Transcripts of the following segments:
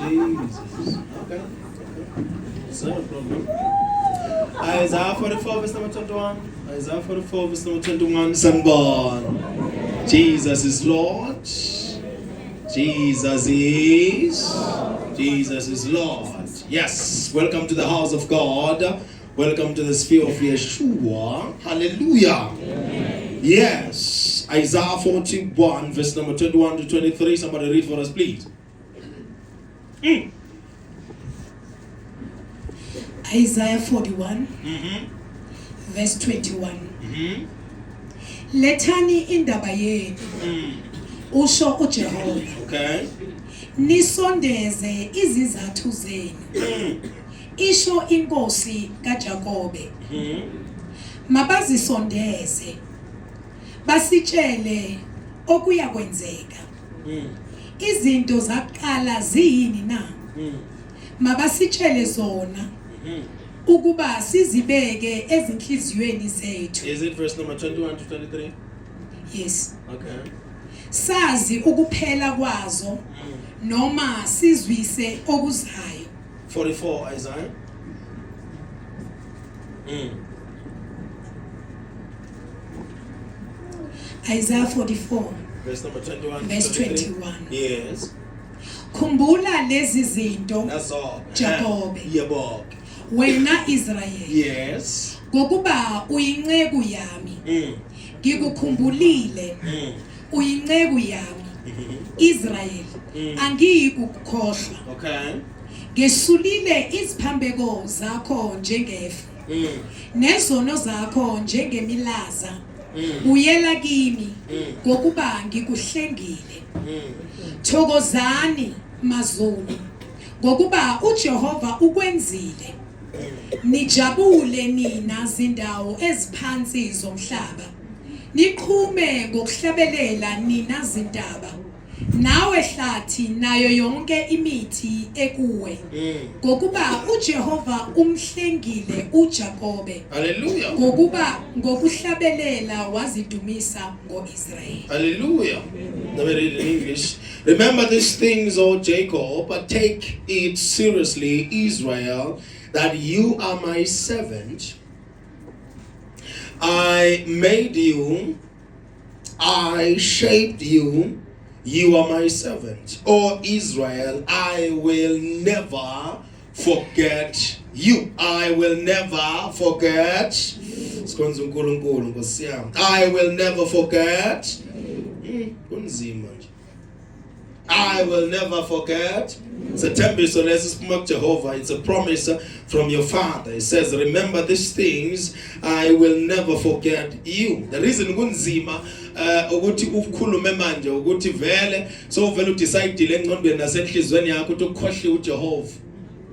Jesus. Okay. It's not a problem. Isaiah 44 verse number 21. Isaiah 44 verse number 21. Sanborn. Jesus is Lord. Jesus is Lord. Yes. Welcome to the house of God. Welcome to the sphere of Yeshua. Hallelujah. Amen. Yes. Isaiah 41 verse number 21 to 23. Somebody read for us, please. Isaiah 41 verse 21. Lethani indaba yenu usho uJehova. Okay. Nisondeze izizathu zenu. Isho inkosi kaJakobe. Mabazisondeze. Basitshele okuya kwenzeka. Izinto zaqala ziyini na? Mabasitshele zona. Ukuba sizibeke ezinhliziyweni zethu. Is it verse number 21 to 23? Yes. Okay. Sazi ukuphela kwazo noma sizwise okuzayo. 44 Isaiah. Isaiah 44 Verse number 21 verse to 23. 21. Yes. Khumbula lezi zinto That's all. Jakobe. Yebo. Wena Israel. Yes. Ngokuba uyinceku yami. Ngikukhumbulile. Uyinceku yami. Israel. Angiyikukhohlwa. Okay. Ngesulile iziphambeko zakho njengefu. Nezono zakho njengemilaza. Uyela kimi ngokuba ngikuhlengile. Thokozani mazulu ngokuba uJehova ukwenzile. Nijabule nina zindawo eziphansi zomhlaba. Niqhume ngokuhlabelela nina zintaba. Nawe hlathi nayo yonke imithi ekuwe. Ngokuba uJehova umhlengile uJakobe. Hallelujah. Ngokuba ngokuhlabelela wazidumisa ngoIsrael. Hallelujah. Let me read it in English. Remember these things, O Jacob, but take it seriously, Israel, that you are my servant. I made you, I shaped you, you are my servant. O Israel, I will never forget you. I will never forget. I will never forget. I will never forget. It's a temple, so let's smoke Jehovah. It's a promise from your father. It says, remember these things, I will never forget you. The reason kunzima ukuthi ukukhulume manje ukuthi vele so vele udecide engqondweni nasenhlizweni yakho ukuthi ukhohle uJehova.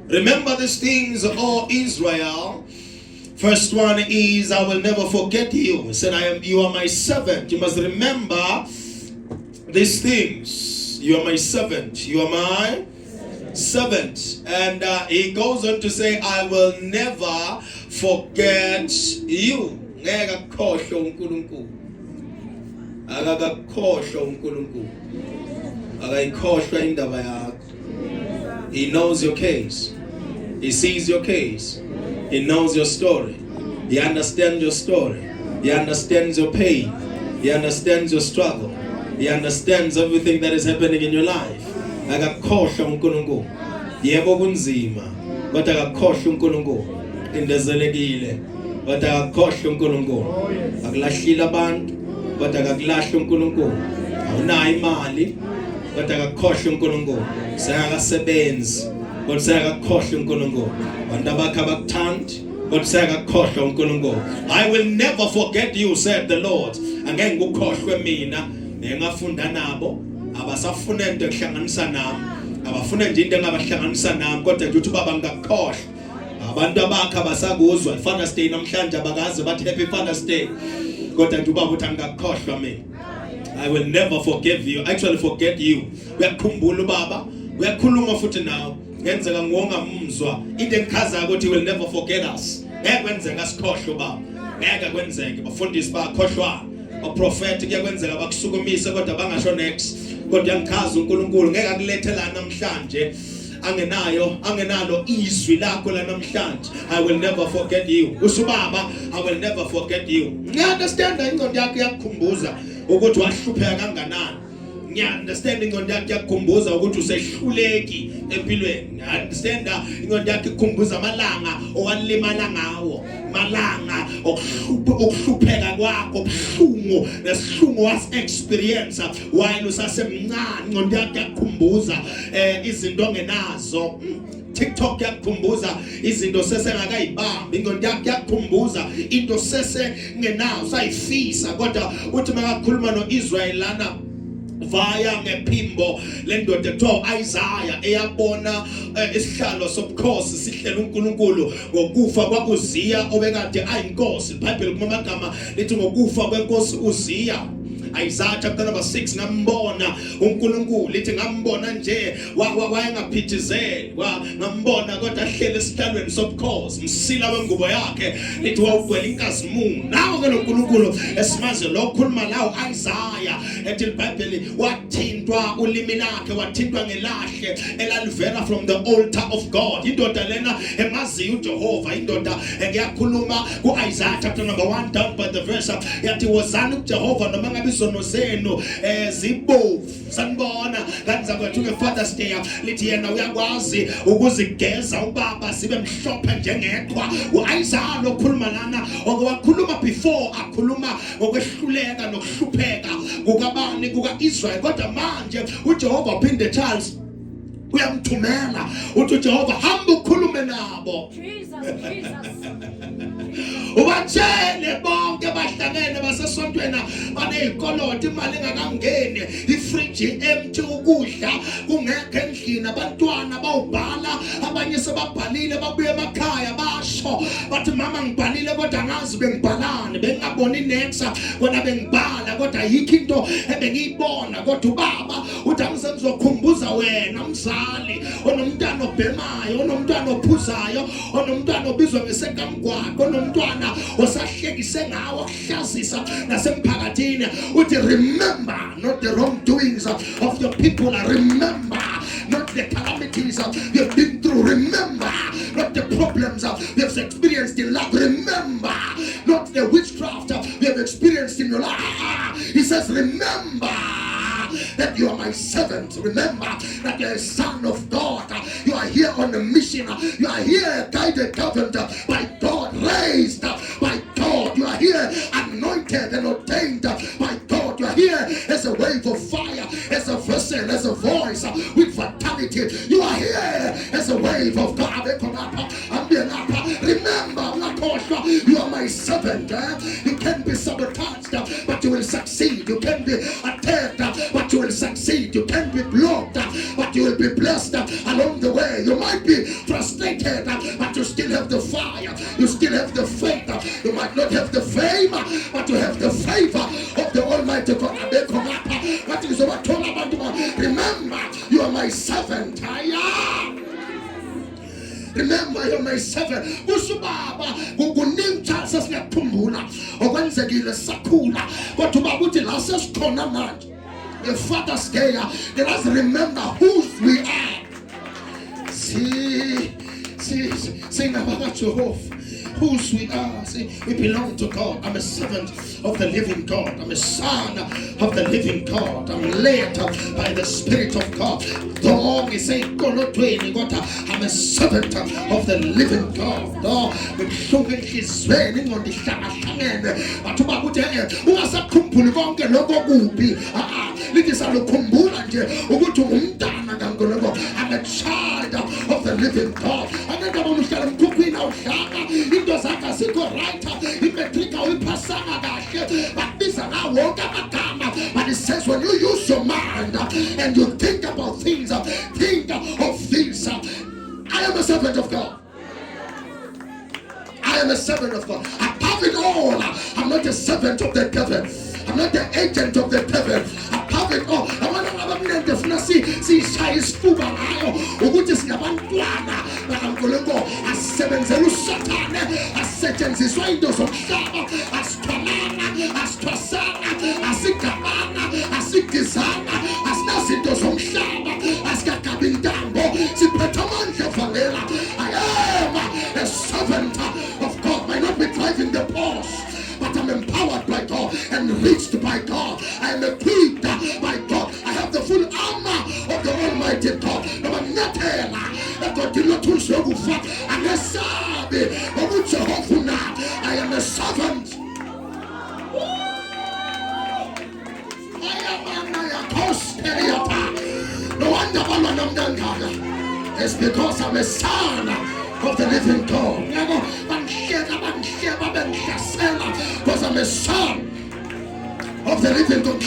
Remember these things, O Israel. First one is, I will never forget you. He said, you are my servant. You must remember these things. You are my servant. You are my servant. And he goes on to say, I will never forget you. He knows your case. He sees your case. He knows your story. He understands your story. He understands your pain. He understands your struggle. He understands everything that is happening in your life. Akakhohlwa uNkulunkulu. Yebo kunzima, kodwa akakhohlwa uNkulunkulu. Indezelekile, kodwa akakhohlwa uNkulunkulu. Akulahlile abantu, kodwa akakulahli uNkulunkulu. Awunayo imali, kodwa akakhohlwa uNkulunkulu. Sayakasebenzi, kodwa sayakakhohlwa uNkulunkulu. Abantu abakhe abakuthandi, kodwa sayakakhohlwa uNkulunkulu. I will never forget you, said the Lord. Angeke ngikukhohlwe mina. Ngafunda nabo abasafuna into ekuhlanganisa nami abafuna nje into engabahlanganisa nami kodwa nje uthi baba ngakukhohlwa abantu abakhe abasakuzwa Father's Day namhlanje abakaze bathi happy Father's Day kodwa nje ubaba uthi angakukhohlwa mina. I will never forgive you, actually forget you. Uyakhumbula ubaba, uyakhuluma futhi nawe ngenzeka ngongamuzwa into engikhaza ukuthi will never forget us. Ngeke kwenzeka sikhohlwe baba, ngeke kwenzeke bafundisi bakhohlwa. Abaprofeti kuyakwenzeka bakusukumise kodwa bangasho next kodwa ngikhaza uNkulunkulu ngeke akulethela namhlanje angenalo izwi lakho lanamhlanje, I will never forget you. Usubaba, I will never forget you. Ngiyaunderstanda ingqondo yakho iyakukhumbuza ukuthi wahlupheka kanganani. Ngiyaunderstand ingqondo yakho iyakukhumbuza ukuthi usehluleki empilweni. Ngiyaunderstand ingqondo yakho ikhumbuza amalanga owalimala ngawo, malanga okuhlupheka kwakho, ubuhlungu nesihlungu was experience while usasemncane. Ingqondo yakho iyakukhumbuza izinto ongenazo. TikTok yakukhumbuza izinto sesengakayibambi. Ingqondo yakho yakukhumbuza into sesengenayo sayifisa, kodwa uthi makakhuluma noIsrael lana vaya ngephimbo lendoda ekuthiwa Isaiah eyabona isihlalo sobukhosi sihlela uNkulunkulu ngokufa kwaUziya obekade ayinkosi. iBhayibheli kumagama lithi ngokufa kwenkosi uZiya. Isaiah chapter number 6, ngambona uNkulunkulu, lithi ngambona nje wayengaphithizeli, ngambona kodwa ahlele esihlalweni sobukhosi, msila wengubo yakhe lithi wawugcwele inkazimulo. Nawo ke lo Nkulunkulu esimaze lo khuluma lawo Isaiah, ethi iBhayibheli wathintwa ulimi lakhe, wathintwa ngelahle elalivela from the altar of God. Indoda lena emaziyo uJehova, indoda engiyakhuluma kuIsaiah chapter number 1 down by the verse yathi wozani kuJehova noma ngabe izono zenu zibovu. Sanibona kanza kwethu ngeFather's Day lithi yena uyakwazi ukuzigeza ubaba sibe mhlophe njengethwa. uIsaiah lokhuluma lana okwakhuluma before akhuluma ngokwehluleka nokuhlupheka kukabani kukaIsrael, kodwa manje uJehova uphinde Charles uyamthumela uthi uJehova hamba ukhulume nabo. Ubatshele bonke bahlangene basesontweni banezikoloto, imali engakangeni, ifriji empty, ukudla kungekho endlini, abantwana bawubhala, abanye sebabhalile babuye emakhaya basho bathi mama ngibhalile kodwa ngazi bengibhalani, bengaboni next kona bengibhala kodwa yikho into ebengiyibona. Kodwa ubaba uthi angizokukhumbuza wena mzali onomntwana obhemayo, onomntwana ophuzayo, onomntwana obizwa ngesekamgwaqo, onomntwana osahlekise ngawo kuhlazisa nasemphakathini. Uthi remember not the wrongdoings of your people, remember not the calamities you have been through, remember not the problems you have experienced in life, remember not the witchcraft you have experienced in your life. He says remember that you are my servant. Remember that you are a son of God. You are here on a mission. You are here guided, governed by God, raised by God. You are here anointed and ordained by God. You are here as a wave of fire, as a vessel, as a voice with vitality. You are here as a wave of God. Remember, you are my servant. You can be sabotaged, but you will succeed. You can be attacked, but you will succeed. You can be blocked, but you will be blessed along the way. You might be frustrated, but you still have the fire. You still have the faith. You might not have the fame, but you have the favor of the Almighty God. What is what told about? Remember, you are my servant. Remember, you're my servant. Usubaba kukunincha sasiyakhumbula okwenzekile sakhula kodwa ubaba uthi la sesikhona manje ngeFather's Day let us remember whose we are. Sing about Jehovah, whose we are. See, we belong to God. I'm a servant of the living God. I'm a son of the living God. I'm led by the Spirit of God. I'm a servant of the living God. I'm a child of the living God. But it says when you use your mind and you think about things, think of things. I am a servant of God. I am a servant of God. Above it all, I'm not a servant of the devil. I'm not the agent of the devil. Above it all, I want to see size fuba ngayo ukuthi sinabantwana bakaNkulunkulu asebenzela uSathane, asetshenziswa into zomhlaba, asithwalana, asithwasana, asigabana, asigizana, asinazinto zomhlaba, asikagabi intambo, siphethe I am equipped by God. I have the full armor of the Almighty God. I am a servant. No wonder it's because I'm a son of the living God. Because I'm a son of the living God.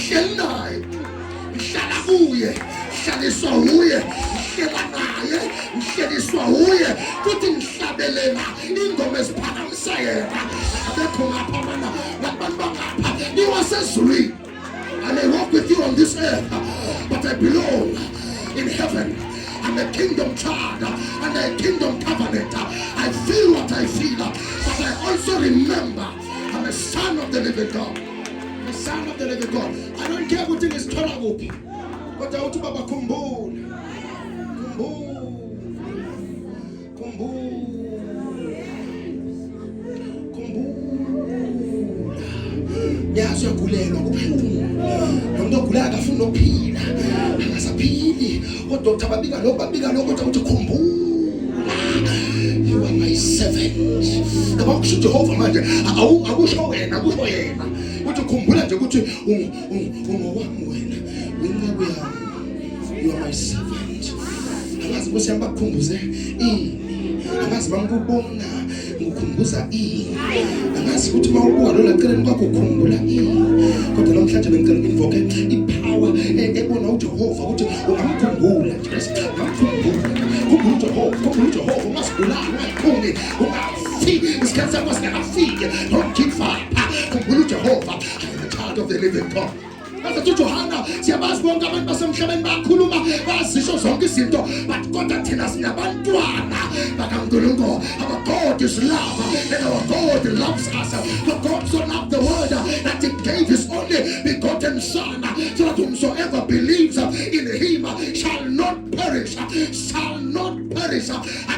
I may walk with you on this earth, but I belong in heaven. I'm a kingdom child and a kingdom covenant. I feel what I feel, but I also remember I'm a son of the living God. I'm a son of the living God. I don't care what is terrible, but I want to Baba Kumbul. Yazakulelwa kuphuma nomuntu ogulayo akafuna ukuphila akasaphili odokotela babika lokho ukuthi khumbula you are my servant. Kaba kusho Jehova manje akusho wena uthi khumbula nje ukuthi ungowami wena winqabe yami. You are my servant. Akazi ukuthi yabakhumbuze ini, akazi bangikubona ngikhumbuza ini, angazi ukuthi mawubuka lo laceleni kwakho ukhumbula ini. Kodwa namhlanje bengicela invoke ipower ebona uJehova ukuthi ungamkhumbula. Khumbula Jehova ungasigulani ungaphumi ungafi isikhathi sakho singakafiki. Don't give up. Khumbula Jehova. I am a child of the living God. Johanna siyabazi bonke abantu basemhlabeni bakhuluma bazisho zonke izinto, but kodwa thina sinabantwana bakaNkulunkulu. Our God is love and our God loves us. For God so loved the world that he gave his only begotten son, so that whomsoever believes in him shall not perish. I'm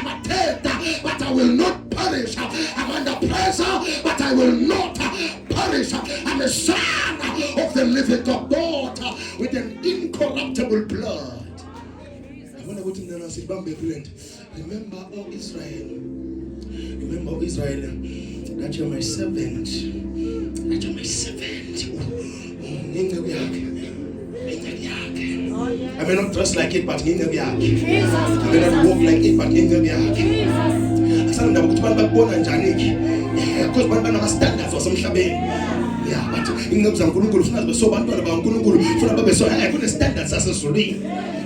a dead, but I will not perish. I'm under pressure, but I will not perish. I'm a son of the living God with an incorruptible blood. I want to go to the Nasi Bambe Brent. Remember, O Israel, that you're my servant. I may not dress like it, but I may not walk like it, but because standards or some shabby. Yeah, but in the standards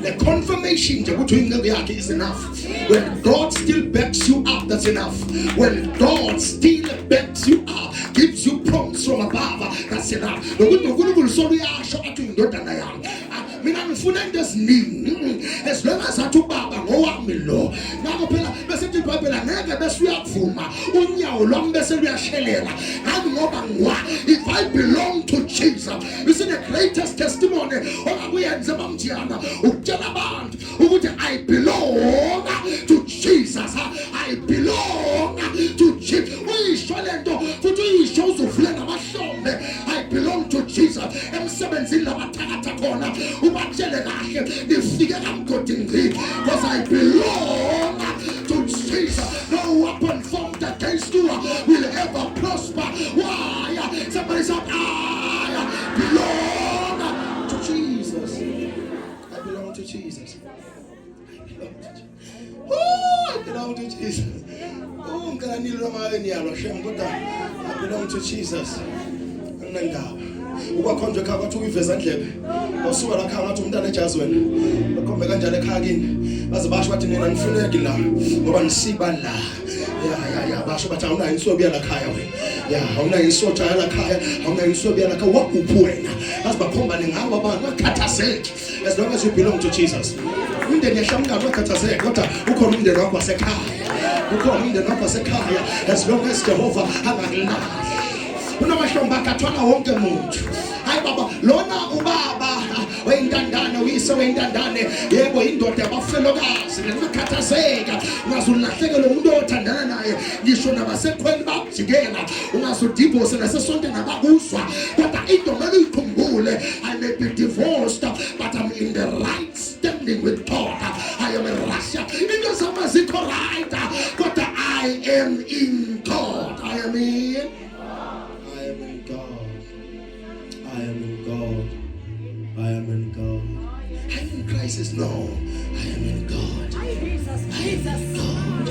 the confirmation is enough. When God still backs you up, that's enough. When God still backs you up, gives you prompts from above, that's enough. As long as I took Baba, go up me low. Now, Bessie Babylon, never best react for my Unya, long best reaction. If I belong to Jesus, you see the greatest testimony of we and Zamamtiana, I belong to Jesus. I belong to Jesus. I belong to Jesus. Because I belong to Jesus. No weapon formed against you will ever prosper. Why? Somebody said, I belong to Jesus. I belong to Jesus. I belong to Jesus. I belong to Jesus. Ubakhonje khanga ukuthi uyiveza ndlebe awusuka la khanga ukuthi umntana ejazweni bakhombe kanjalo ekhakini baze basho bathi nina nifuneki la ngoba nisiba la ya basho bathi awunayo insobi yala khaya wena awunayo insotha yala khaya awunayo insobi yala khaya wakuphi wena baze bakhombane ngawo abantu bakhathazeki. As long as you belong to Jesus, umndeni yahlamka bakhathazeki kodwa ukhona umndeni wakho wasekhaya, as long as Jehovah angakulahli. Unamahlomba akathwala wonke umuntu. Hayi baba lona ubaba weyintandane uyise weyintandane yebo indoda yabafelokazi nekukhathazeka ungazulahlekela umuntu othandana naye ngisho nabasekhweni bakujikela ungazudibose nasesontweni abakuzwa kodwa I may be divorced, but I'm in the right standing with God. I am in Russia. It doesn't matter, right? But I am in God. I am in God. I am in God. I am in God. I'm in crisis. No, I am in God. I am in God.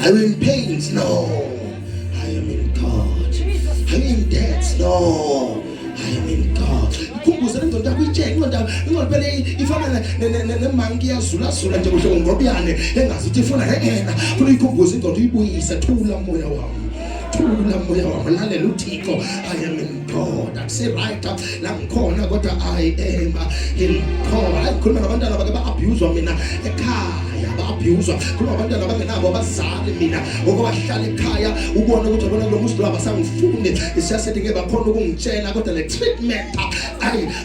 I'm in pains. No, I am in God. I'm in debts. No, I am in God. Kubuza ndoda kuyitshela ndoda ngolibele ifana nemangi yazula nje kusho ngobiyane engazi ukuthi ifuna yena funa ikhumbuza indoda uyibuyise thula moya wami. I am in God. I say right up. I am in God. Kuna abantwana abuse mina ekhaya abuse. Kuna abantwana abangenabo abazali mina okubahlala ekhaya ubona ukuthi bona lo muzi lo abasangifuni isiyasethi ngeke bakhona ukungitshela kodwa le treatment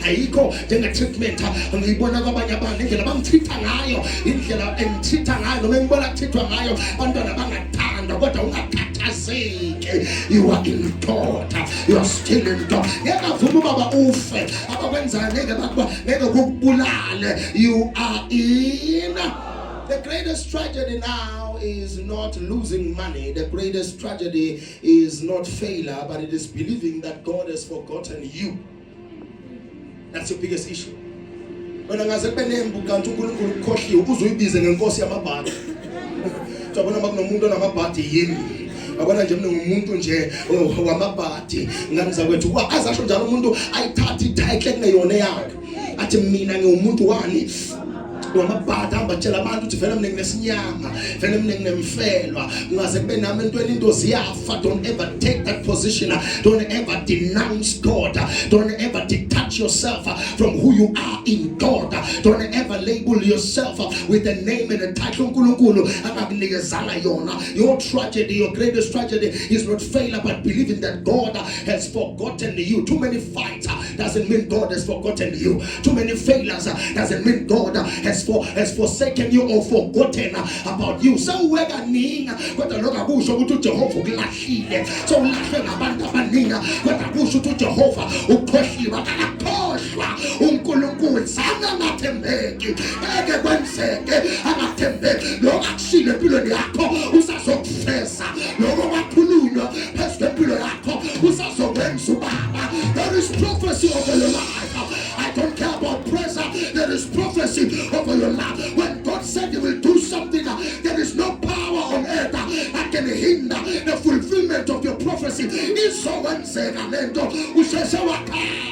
ayikho njenge treatment ngiyibona kwabanye abantu indlela bangithitha ngayo indlela engithitha ngayo noma ngibona kuthithwa ngayo abantwana bangathanda kodwa ungakhathazeki. You are in God. You are still in God. You are in. The greatest tragedy now is not losing money. The greatest tragedy is not failure, but it is believing that God has forgotten you. That's your biggest issue. When I was a abona nje umuntu nje wamabhadi ngamza kwethu azasho njalo umuntu ayithatha ititle kuneyona yakhe athi mina ngiwumuntu wani wamabhadi ambatshela abantu ukuthi vele mina nginesinyama vele mina nginemfelwa ungaze kube nami entweni into ziyafa. Don't ever take that position. Don't ever denounce God. Don't ever detach yourself from who you are in God. Don't ever label yourself with a name and a title uNkulunkulu akakunikezanga yona. Your tragedy, your greatest tragedy is not failure but believing that God has forgotten you. Too many fights doesn't mean God has forgotten you. Too many failures doesn't mean God has forsaken you or forgotten about you. So wega ninga kodwa lokho kusho ukuthi uJehova ukulahlile. So ulahlwe ngabantu abaninga kodwa kusho ukuthi uJehova ukhohliwe akakhohlwa. uNkulunkulu sangathembeki eke kwenzeke angathembeki. Lokho akushile empilweni yakho usazokufeza. Lokho kwakhulunywa phezu kwempilo yakho usazokwenza ubaba. There is prophecy over your life. I don't care about pressure. There is prophecy over your life. When God said He will do something, there is no power on earth that can hinder the fulfillment of your prophecy. Is so when said Amendo, usheshe wakala.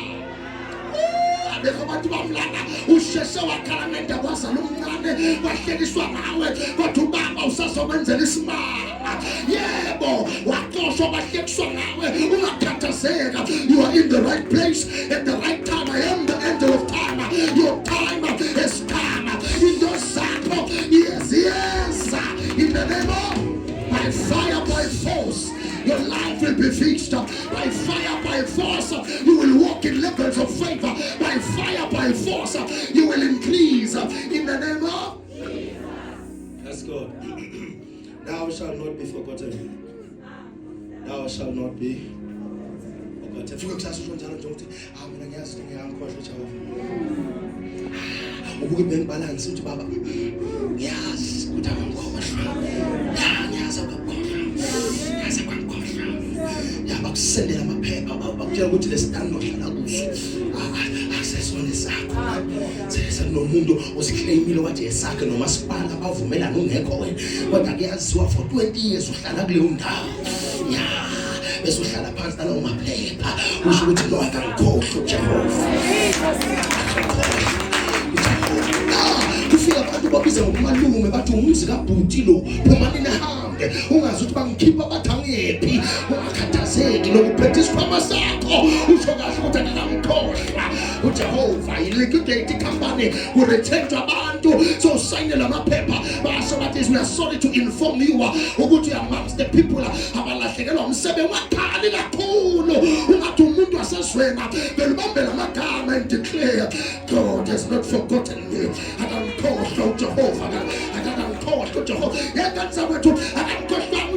Abantu bamlana usheshe wakala ngenda kwasalumncane wahlekiswa ngawe kodwa ubaba usazobenzela isimanga. Yebo waxoshwa bahlekiswa ngawe ungakhathazeka. You are in the right place at the right time. I am the angel of time. Your time has come. In those circle, yes, in the name of by fire, by force, your life will be fixed. By fire, by force, you will walk in levels of favor. By fire, by force, you will increase. In the name of that's God. Thou shalt not be forgotten. Thou shalt not be forgotten. Ubuke bank balance uthi baba yes ukuthi angikhohlwa ngiyaza kwakhohlwa yaba kusendela amaphepha bakutshela ukuthi lesitando hlala kuso akusesona sakho sese nomuntu oziclaimile wathi esakhe nomasipala bavumelana ungekho wena kodwa kuyaziwa for 20 years uhlala kuleyo ndawo bese uhlala phansi nalawo maphepha usho ukuthi no akangikhohlwa uJehova. Kufika abantu babiza ngokumalume bathi umuzi kaBhuti lo phuma nihambe ungazi ukuthi bangikhipha bathangephi ungakhathazeki lokuphetha isikhwama sakho usho kahle ukuthi akangikhohlwa uJehova. I-liquidate company will return to abantu so sign lamaphepha basho bathi we are sorry to inform you ukuthi amongst the people abalahlekelwa umsebenzi wakhali kakhulu ungathi umuntu waseswena belibambela amagama and declare God has not forgotten me. Akangikhohlwa uJehova. Akangikhohlwa uJehova. Yekanisa wethu akangikhohlwa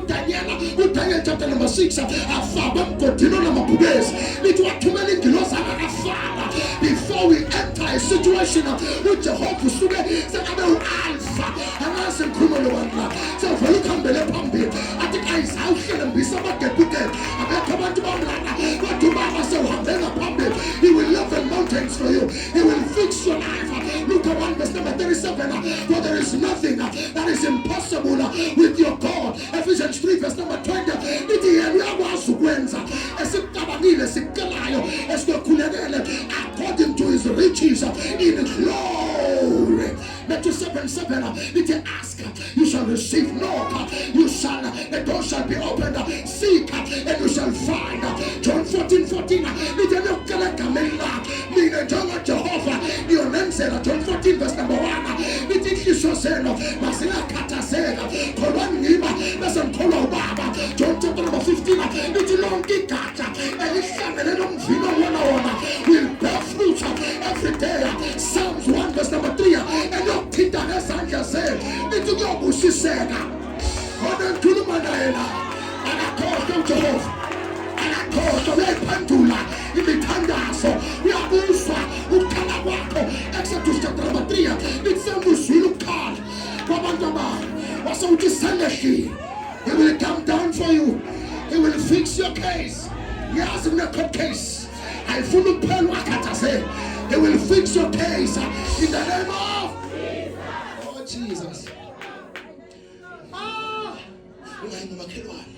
uDaniel chapter number 6, afaba mgodino na mabubezi lithi wathumela ingilosi akafaba before we enter a situation uJehova usuke sekabe ualpha angazi ngikhuluma lo bantu la sewuvela ukhambele phambili athi ayizawuhlele mbisa abagedukele abekho abantu bamlana kodwa ubaba sewuhambe ngaphambili. He will level mountains for you. He will fix your life. Luke 1 verse number 37, for there is nothing that is impossible with your God. Ephesians 3 verse number 20, ithi yena uyakwazi ukwenza esikucabangile sikelayo esikukhulekele according to his riches in glory. Matthew 7:7, ithi ask, you shall receive. Knock, you shall, the door shall be opened. Seek, and you shall find. John 14:14, ithi nokukela gamela mina njengo Jehova iyonenzela. John 14 verse number 1, ithi inhliziyo zenu masingakhathazeka kholwani ngima bese ngikholwa ubaba. John chapter number 15, ithi lonke igatsha elihlangene nomvilo wona will bear fruit every day. Psalms 1 verse number 3, and yokuthinta ngezandla zenu ithi kuyobusiseka. Kodwa ngikhuluma naye la akakhohlwa uJehova, akakhohlwa uyayiphendula imithandazo, uyabuzwa ukukhala kwakho. Exodus chapter number 3, lithi sengizwile ukukhala kwabantu abayo wasewuthi selehlile. He will come down for you. He will fix your case. Yazi kune-court case ayifuna ukuphela wakhathazela. He will fix your case in the name of Jesus. Ungayi nomakhelwane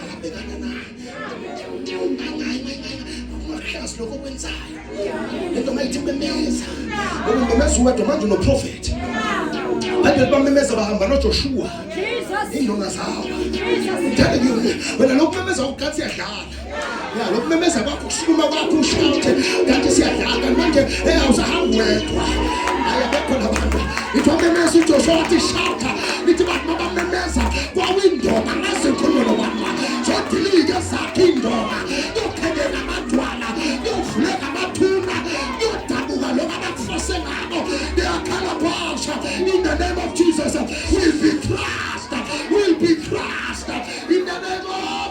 akabhekana naye ungakhasi lokho kwenzayo lento mayithi memeza ubemeza uwedwa manje unoprofit abantu bamemeza bahamba noJoshua indonga zawo. Ngithanda kimi wena lokumemeza ugathi yadlala ya lokumemeza kwakho kusukuma kwakho ushawuthe kanti siyadlala manje awusahamba wedwa ayabekho labantu ithomemeza uJoshua wathi shawutha lithi bantu mabamemeza kwawindonga ngasekhulumo lobamba sodilike zakhe indonga yokhekela amadwala yovuleka amathuna yodabuka lokho abakufose ngabo yakhala phasha. In the name of Jesus will be crushed, will be crushed in the name of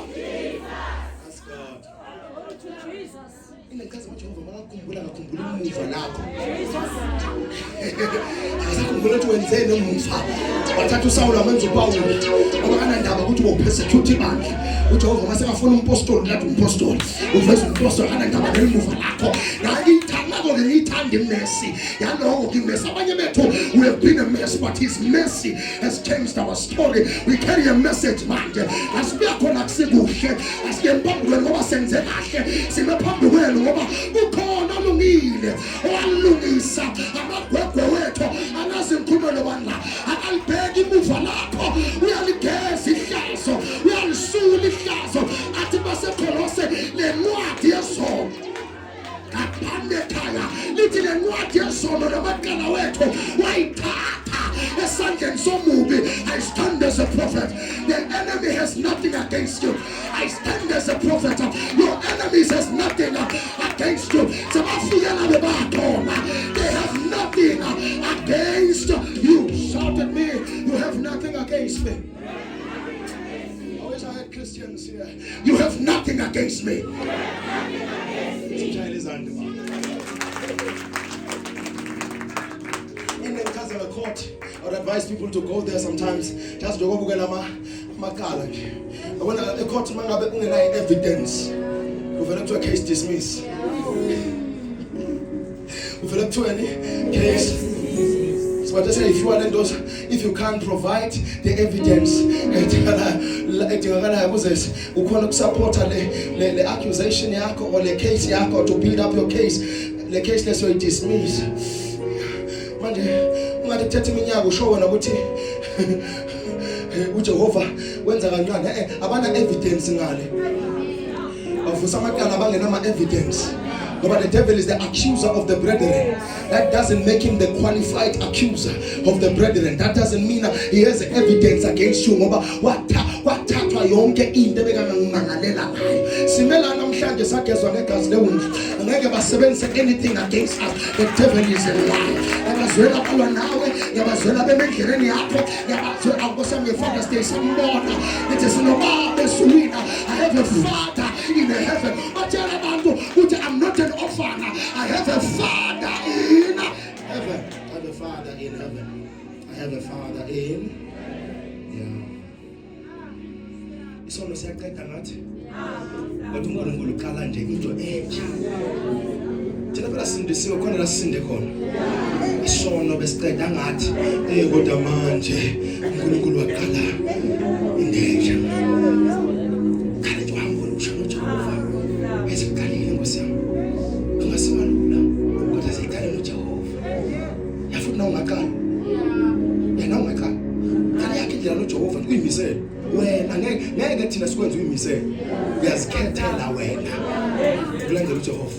Jesus. Inenkazi maJehova makakhumbula ngakhumbula umuva lakho. Akakhumbula ukuthi wenzeni umuva. Wathatha uSawule amenza uPawulu. Akana ndaba ukuthi uyopersecute ibandla. uJehova mase afuna umpostoli lathi umpostoli. Uveza umpostoli kana ndaba nemuva lakho. Ngiyithanda ke ngiyithanda iMercy. Yaloko iMercy abanye bethu we have been a mess, but his mercy has changed our story. We carry a message manje. Asibuya khona kusikuhle. Asike mphambi ngoba senze kahle. Sime phambi kwenu ngoba ukhona olungile owalungisa amagwegwe wethu anazi ngikhuluma lobani la akalibheki imuva lakho uyaligeza ihlazo uyalisula ihlazo athi baseKolose lencwadi yesono kapande khaya lithi lencwadi yesono namaqala wethu wayithatha esandleni somubi. I stand as a prophet. The enemy has nothing against you. I stand as a prophet. Your enemies has nothing against you. They have nothing against you. Shout at me. You have nothing against me. I wish I had Christians here. You have nothing against me. In the case of a court, I would advise people to go there sometimes. Just to go look at when a court man have evidence. We've led to a case dismissed. We've led to any case. So I just say if you can't provide the evidence, support the accusation or the case to build up your case, the case let's say dismiss. Manje ungathethe iminyaka ushona ukuthi uJehova wenza kancane abana evidence ngale bavusa amaqala abangena ama evidence ngoba the devil is the accuser of the brethren. That doesn't make him the qualified accuser of the brethren. That doesn't mean he has evidence against you ngoba wathathwa yonke into ebekangangalela ngayo. Simela namhlanje sagezwa negazi lewundlu angeke basebenzise anything against us. The devil is a liar. Akazwela kalwa nawe ngiyabazwela bemendleleni yakho, ngiyabazwela Nkosi Father's Day sambona nithi sinobaba esulwini. I have a father in heaven. Batshela abantu ukuthi I'm not an orphan, I have a father in heaven. I have a father in heaven. I have a father in isono siyaqeda ngathi kodwa uNkulunkulu uqala nje into entsha. Thina phela sindisiwe khona la sinde khona. Isono besiqeda ngathi kodwa manje uNkulunkulu waqala into entsha. Kana nje wahamba usho noJehova. Eziqalile Nkosi yami. Ungasimalula kodwa ziqale noJehova. Yafuthi na ungaqala. Yena ungaqala. Kana yakhe indlela noJehova kuyimisela. Wena ngeke thina sikwenze uyimisela. Uyazikhethela wena. Ulandela uJehova.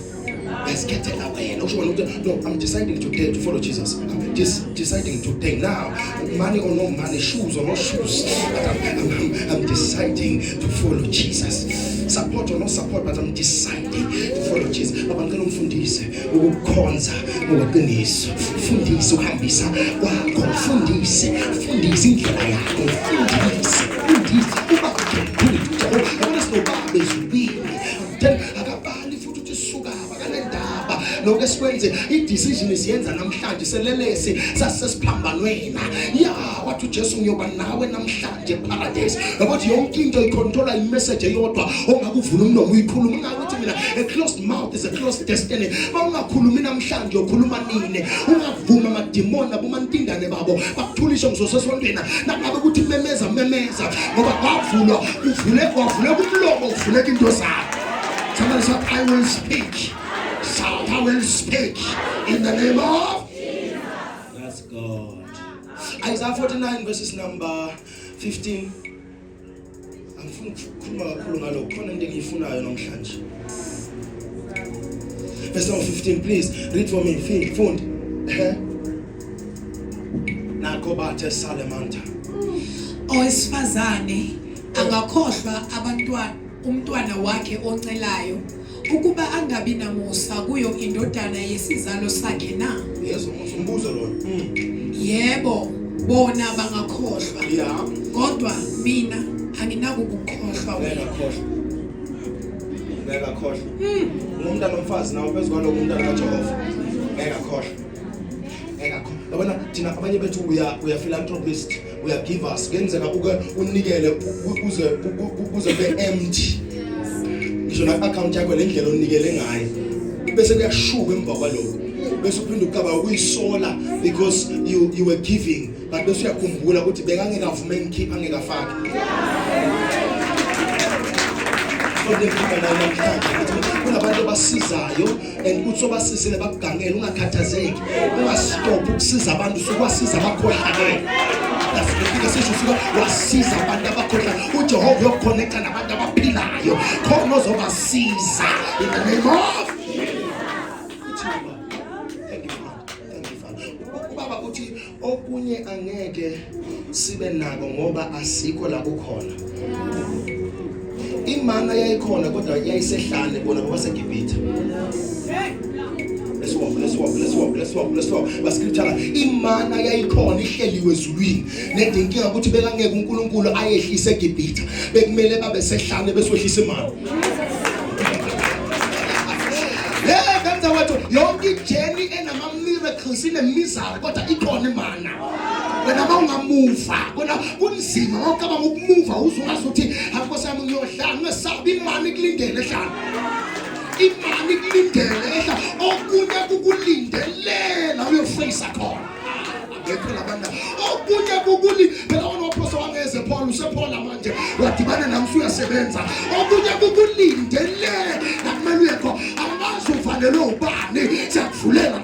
Uyazikhethela wena. Usho ukuthi no, I'm deciding today to follow Jesus. I'm just deciding today now. Money or no money, shoes or no shoes. I'm deciding to follow Jesus. Support or no support, but I'm deciding to follow Jesus. Baba ngicela ungifundise ukukhonza ngoqiniso. Fundisa ukuhambisa kwakho. Fundise indlela yakho. Fundise uba yabona sinobaba ezulwini. Akabali futhi ukuthi suka abakanendaba lokho esikwenze i-decision isiyenza namhlanje selelesi sasesiphambanweni. Wathi uJesu ngiyoba nawe namhlanje paradise. Ukuthi yonke into icontrola imessage eyodwa ongakuvula umlomo uyikhuluma. Ngakuthi mina a closed mouth is a closed destiny. Ungakhulumi namhlanje ukhuluma nini. Ungavuma amademoni abomantindane babo bakuthulisha ngizosesondweni. Nakuba ukuthi memeza ngoba kwavulwa wavuleka umlomo uvuleka into zakho. Somebody said I will speak. Shout, I will speak in the name of Jesus. That's God. Isaiah 49 verses number 15. Angifuna ukukhuluma kakhulu ngalokho khona into engiyifunayo namhlanje. Verse number 15, please read for me. Fund. Nakho bathe Salemanta. Owesifazane angakhohlwa umntwana wakhe oncelayo ukuba angabi namusa kuyo indodana yesizalo sakhe na? Yeso umbuzo lo. Yebo, bona bangakhohlwa. Yeah. Kodwa mina anginakukukhohlwa wena. Ngeke akhohlwe. Umntana omfazi nawo phezulu kwalo umntana kaJehova. Ngeke akhohlwe. Yabona thina abanye bethu uya philanthropist, uya givers. Kenzeka unikele kuze be empty. Ngisho na account yakho lendlela onikele ngayo. Bese kuyashuka emva kwalokho. Bese uphinde ukaba ukuyisola because you were giving, but bese uyakhumbula ukuthi bekangekavuma ngikhipha ngekafaki. Kunabantu abasizayo and uthi obasizile bakugangela ungakhathazeki. Ungastop ukusiza abantu usukwasiza abakhohlakele. Nasifika sisuka wasiza abantu abakhohlakele. uJehova uyoconnecta nabantu abaphilayo. Khona ozobasiza in the name of Baba uthi okunye angeke sibe nako ngoba asikho la kukhona. Imana yayikhona kodwa yayisehlane bona baseGibhithe. Let's walk. Bascripture imana yayikhona ihleliwe ezulwini. Nedinkinga ukuthi bekangeke uNkulunkulu ayehlise eGibhithe. Bekumele babe sehlane besohlisa imana. Benza wethu yonke ijeni enama miracles inemizamo kodwa ikhona imana. Wena mawungamuva bona kunzima ngokaba ngokumuva uzungazuthi Nkosi yami ngiyohlala ngesabi imani kulindele ehlala. Imani kulindele ehla okunye kukulindelela uyoface khona. Ngephela banda okunye phela uNophoso wangeze Paul usePaul manje wadibana namsu uyasebenza. Okunye kukulindelela nakumele uyekho amazi ufanele ubani siyakuvulela